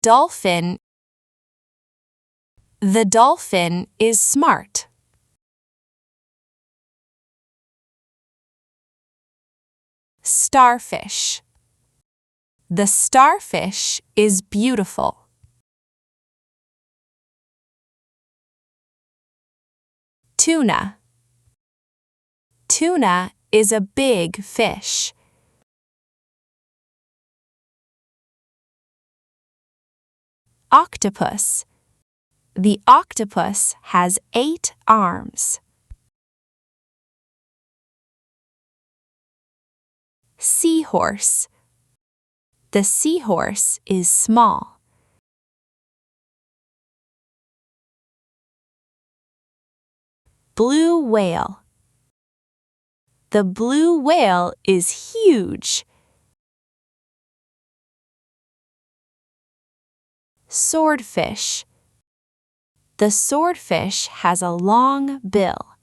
Dolphin. The dolphin is smart. Starfish. The starfish is beautiful. Tuna. Tuna is a big fish. Octopus. The octopus has 8 arms. Seahorse. The seahorse is small. Blue whale. The blue whale is huge. Swordfish. The swordfish has a long bill.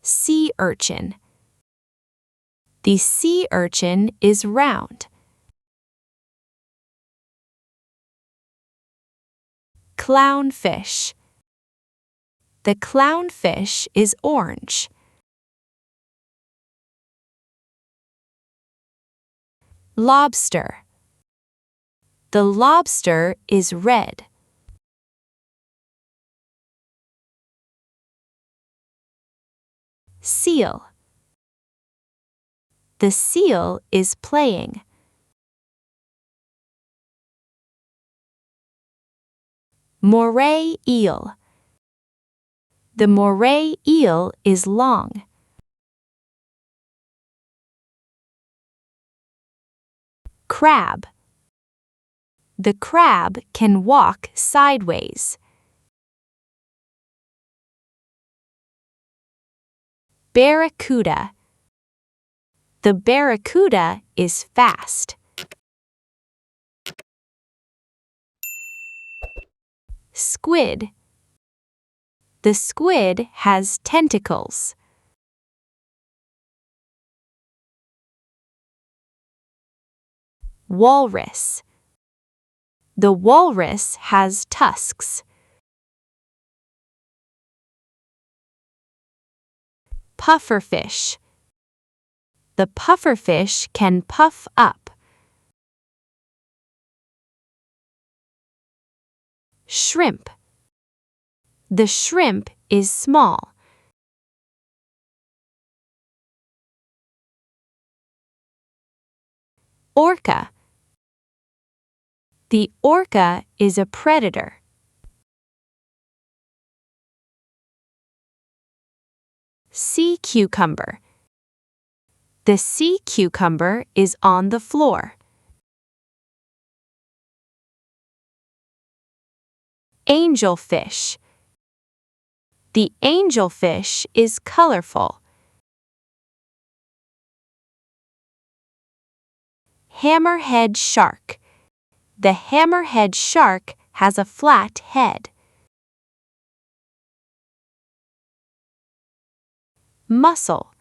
Sea urchin. The sea urchin is round. Clownfish. The clownfish is orange. Lobster. The lobster is red. Seal. The seal is playing. Moray eel. The moray eel is long. Crab. The crab can walk sideways. Barracuda. The barracuda is fast. Squid. The squid has tentacles. Walrus. The walrus has tusks. Pufferfish. The pufferfish can puff up. Shrimp. The shrimp is small. Orca. The orca is a predator. Sea cucumber. The sea cucumber is on the floor. Angelfish. The angelfish is colorful. Hammerhead shark. The hammerhead shark has a flat head. Mussel.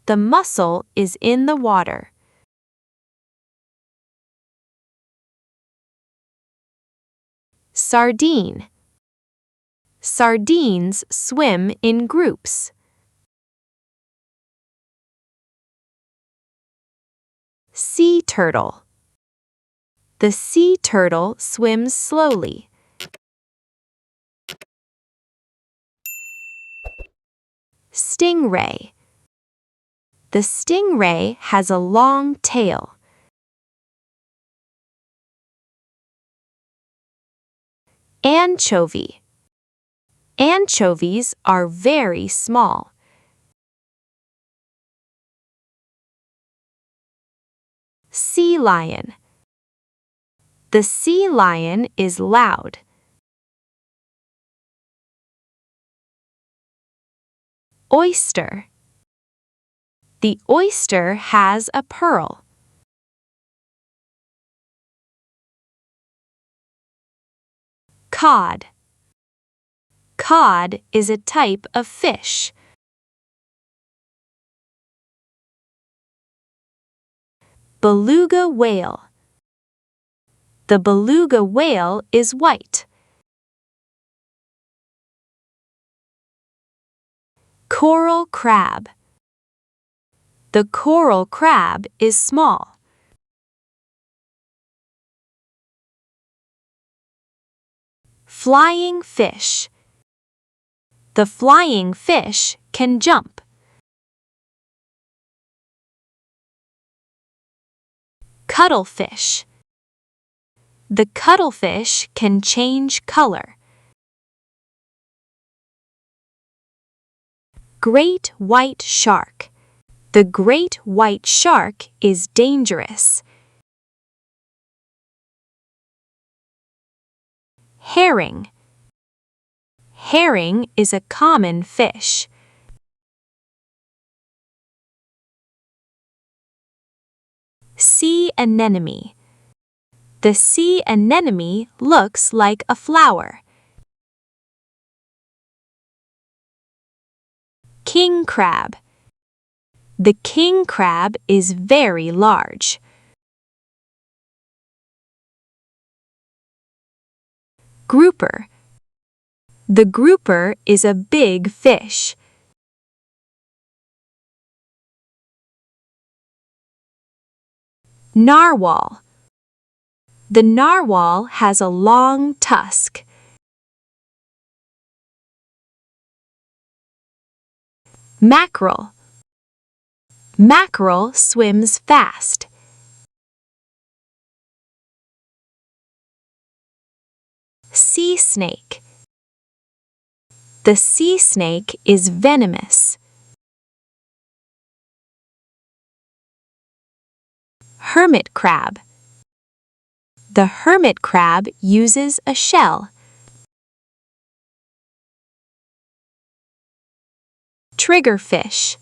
The mussel is in the water. Sardine. Sardines swim in groups. Sea turtle. The sea turtle swims slowly. Stingray. The stingray has a long tail. Anchovy. Anchovies are very small. Sea lion. The sea lion is loud. Oyster. The oyster has a pearl. Cod. Cod is a type of fish. Beluga whale. The beluga whale is white. Coral crab. The coral crab is small. Flying fish. The flying fish can jump. Cuttlefish. The cuttlefish can change color. Great white shark. The great white shark is dangerous. Herring. Herring is a common fish. Sea anemone. The sea anemone looks like a flower. King crab. The king crab is very large. Grouper. The grouper is a big fish. Narwhal. The narwhal has a long tusk. Mackerel. Mackerel swims fast. Sea snake. The sea snake is venomous. Hermit crab. The hermit crab uses a shell. Triggerfish.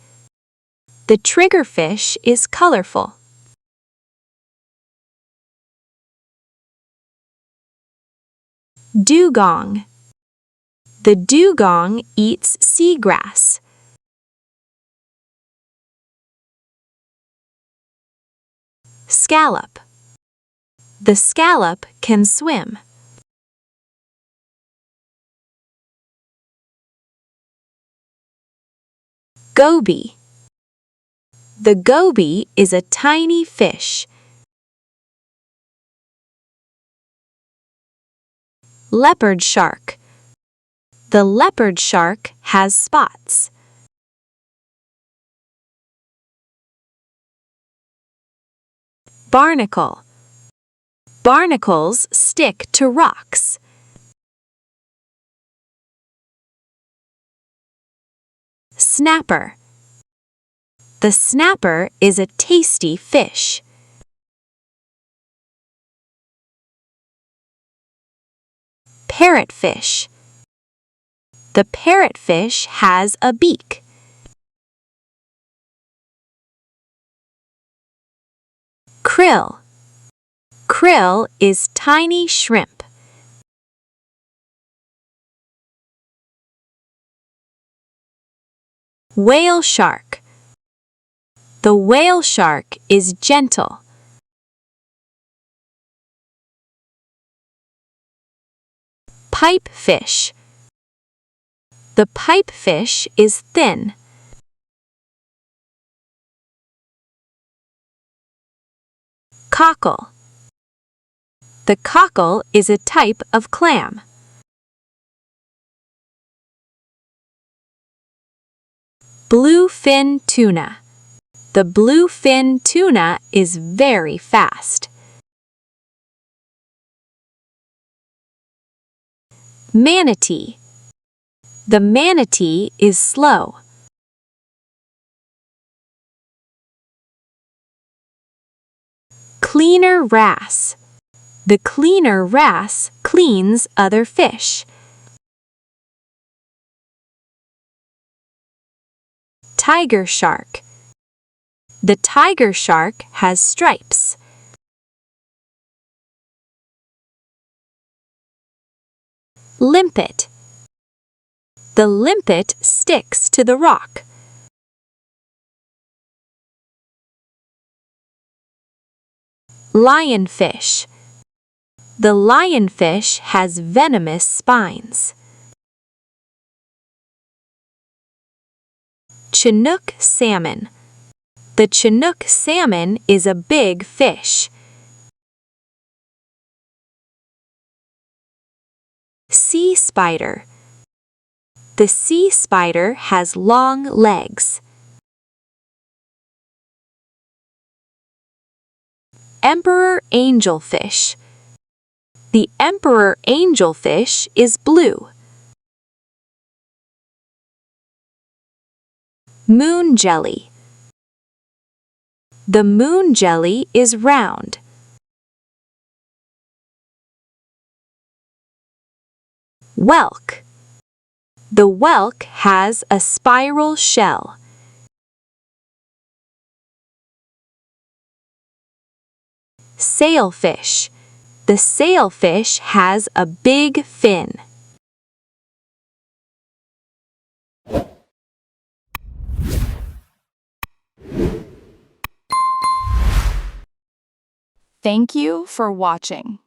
The triggerfish is colorful. Dugong. The dugong eats seagrass. Scallop. The scallop can swim. Goby. The goby is a tiny fish. Leopard shark. The leopard shark has spots. Barnacle. Barnacles stick to rocks. Snapper. The snapper is a tasty fish. Parrotfish. The parrotfish has a beak. Krill. Krill is tiny shrimp. Whale shark. The whale shark is gentle. Pipefish. The pipefish is thin. Cockle. The cockle is a type of clam. Bluefin tuna. The bluefin tuna is very fast. Manatee. The manatee is slow. Cleaner wrasse. The cleaner wrasse cleans other fish. Tiger shark. The tiger shark has stripes. Limpet. The limpet sticks to the rock. Lionfish. The lionfish has venomous spines. Chinook salmon. The Chinook salmon is a big fish. Sea spider. The sea spider has long legs. Emperor angelfish. The emperor angelfish is blue. Moon jelly. The moon jelly is round. Whelk. The whelk has a spiral shell. Sailfish. The sailfish has a big fin. Thank you for watching.